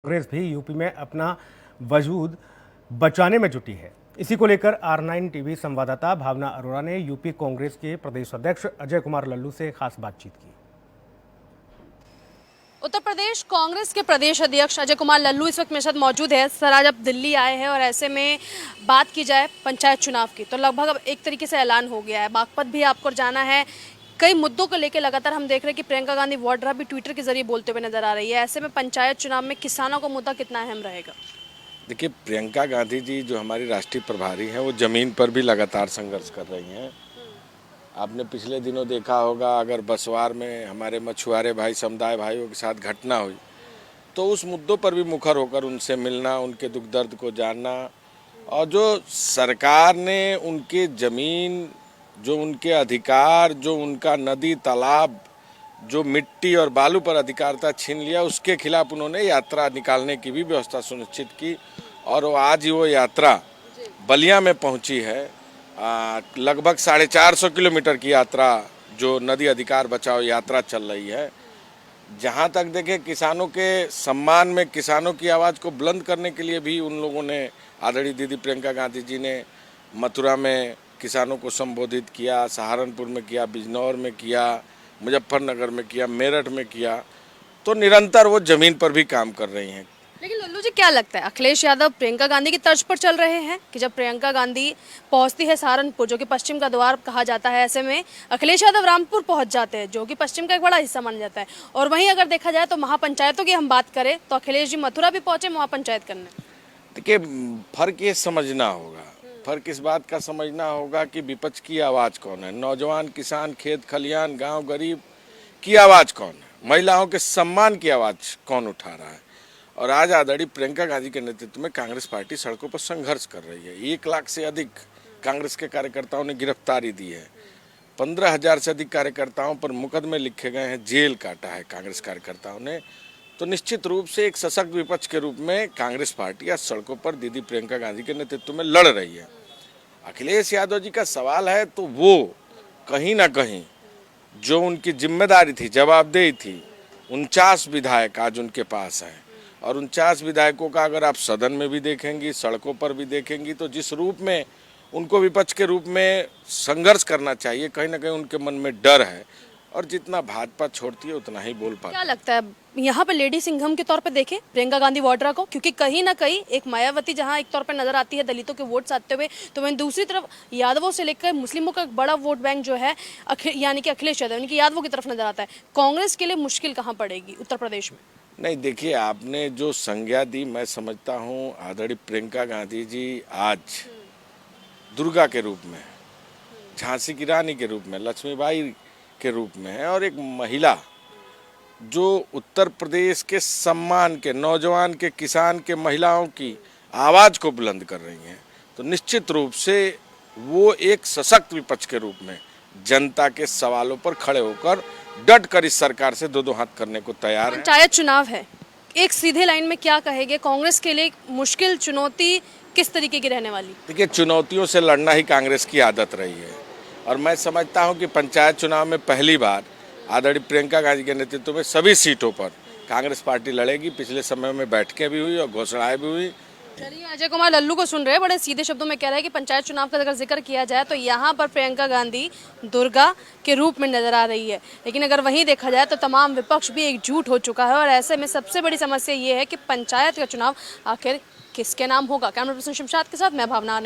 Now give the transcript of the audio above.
कांग्रेस भी यूपी में अपना वजूद बचाने में जुटी है। इसी को लेकर R9 टीवी संवाददाता भावना अरोड़ा ने यूपी कांग्रेस के प्रदेश अध्यक्ष अजय कुमार लल्लू से खास बातचीत की। उत्तर प्रदेश कांग्रेस के प्रदेश अध्यक्ष अजय कुमार लल्लू इस वक्त मेरे साथ मौजूद है। सर, आज आप दिल्ली आए हैं और ऐसे में बात की जाए पंचायत चुनाव की तो लगभग अब एक तरीके से ऐलान हो गया है। बागपत भी आपको जाना है। कई मुद्दों को लेकर लगातार हम देख रहे हैं कि प्रियंका गांधी वाड्रा भी ट्विटर के जरिए बोलते हुए नजर आ रही है। ऐसे में पंचायत चुनाव में किसानों का मुद्दा कितना अहम रहेगा? देखिए, प्रियंका गांधी जी जो हमारी राष्ट्रीय प्रभारी हैं वो ज़मीन पर भी लगातार संघर्ष कर रही हैं। आपने पिछले दिनों देखा होगा, अगर बसवार में हमारे मछुआरे भाई समुदाय भाइयों के साथ घटना हुई तो उस मुद्दों पर भी मुखर होकर उनसे मिलना, उनके दुख दर्द को जानना, और जो सरकार ने उनके ज़मीन, जो उनके अधिकार, जो उनका नदी तालाब, जो मिट्टी और बालू पर अधिकारता छीन लिया, उसके खिलाफ उन्होंने यात्रा निकालने की भी व्यवस्था सुनिश्चित की। और आज वो यात्रा बलिया में पहुंची है। लगभग 450 किलोमीटर की यात्रा जो नदी अधिकार बचाओ यात्रा चल रही है। जहां तक देखें, किसानों के सम्मान में, किसानों की आवाज़ को बुलंद करने के लिए भी उन लोगों ने, आदरणीय दीदी प्रियंका गांधी जी ने मथुरा में किसानों को संबोधित किया, सहारनपुर में किया, बिजनौर में किया, मुजफ्फरनगर में किया, मेरठ में किया। तो निरंतर वो ज़मीन पर भी काम कर रही हैं। लेकिन लल्लू जी, क्या लगता है अखिलेश यादव प्रियंका गांधी की तर्ज पर चल रहे हैं कि जब प्रियंका गांधी पहुंचती है सहारनपुर, जो कि पश्चिम का द्वार कहा जाता है, ऐसे में अखिलेश यादव रामपुर पहुंच जाते हैं, जो कि पश्चिम का एक बड़ा हिस्सा माना जाता है। और वहीं अगर देखा जाए तो महापंचायतों की हम बात करें तो अखिलेश जी मथुरा भी पहुंचे महापंचायत करने। देखिए, फर्क ये समझना होगा, फर्क इस बात का समझना होगा कि विपक्ष की आवाज़ कौन है, नौजवान, किसान, खेत खलियान, गांव गरीब की आवाज़ कौन है, महिलाओं के सम्मान की आवाज़ कौन उठा रहा है। और आज आदरणीय प्रियंका गांधी के नेतृत्व में कांग्रेस पार्टी सड़कों पर संघर्ष कर रही है। 1 लाख से अधिक कांग्रेस के कार्यकर्ताओं ने गिरफ्तारी दी है। 15,000 से अधिक कार्यकर्ताओं पर मुकदमे लिखे गए हैं, जेल काटा है कांग्रेस कार्यकर्ताओं ने। तो निश्चित रूप से एक सशक्त विपक्ष के रूप में कांग्रेस पार्टी आज सड़कों पर दीदी प्रियंका गांधी के नेतृत्व में लड़ रही है। अखिलेश यादव जी का सवाल है तो वो कहीं ना कहीं जो उनकी जिम्मेदारी थी, जवाबदेही थी, 49 विधायक आज उनके पास हैं। और 49 विधायकों का अगर आप सदन में भी देखेंगी, सड़कों पर भी देखेंगी, तो जिस रूप में उनको विपक्ष के रूप में संघर्ष करना चाहिए, कहीं ना कहीं उनके मन में डर है। और जितना भाजपा छोड़ती है उतना ही बोल पाती है। क्या लगता है यहाँ पे लेडी सिंघम के तौर पे देखें प्रियंका गांधी वाड्रा को? क्योंकि कहीं ना कहीं एक मायावती जहाँ एक तौर पे नजर आती है दलितों के वोट्स आते हुए, तो वहीं दूसरी तरफ यादवों से लेकर मुस्लिमों का एक बड़ा वोट बैंक जो है यानी कि अखिलेश यादव, यानी कि यादवों की तरफ नजर आता है। कांग्रेस के लिए मुश्किल कहाँ पड़ेगी उत्तर प्रदेश में? नहीं, देखिए, आपने जो संज्ञा दी, मैं समझता हूँ आदरणीय प्रियंका गांधी जी आज दुर्गा के रूप में, झांसी की रानी के रूप में, लक्ष्मीबाई के रूप में है। और एक महिला जो उत्तर प्रदेश के सम्मान के, नौजवान के, किसान के, महिलाओं की आवाज़ को बुलंद कर रही हैं। तो निश्चित रूप से वो एक सशक्त विपक्ष के रूप में जनता के सवालों पर खड़े होकर डट कर इस सरकार से दो हाथ करने को तैयार है। पंचायत चुनाव है, एक सीधे लाइन में क्या कहेंगे कांग्रेस के लिए मुश्किल चुनौती किस तरीके की रहने वाली? देखिए, चुनौतियों से लड़ना ही कांग्रेस की आदत रही है। और मैं समझता हूं कि पंचायत चुनाव में पहली बार आदरणीय प्रियंका गांधी के नेतृत्व में सभी सीटों पर कांग्रेस पार्टी लड़ेगी। पिछले समय में बैठकें भी हुई और घोषणाएं भी हुई। चलिए, अजय कुमार लल्लू को सुन रहे हैं, बड़े सीधे शब्दों में कह रहे हैं कि पंचायत चुनाव का अगर जिक्र किया जाए तो यहाँ पर प्रियंका गांधी दुर्गा के रूप में नजर आ रही है। लेकिन अगर वहीं देखा जाए तो तमाम विपक्ष भी एकजुट हो चुका है। और ऐसे में सबसे बड़ी समस्या ये है कि पंचायत का चुनाव आखिर किसके नाम होगा। कैमरा पर्सन शमशाद के साथ मैं भावना।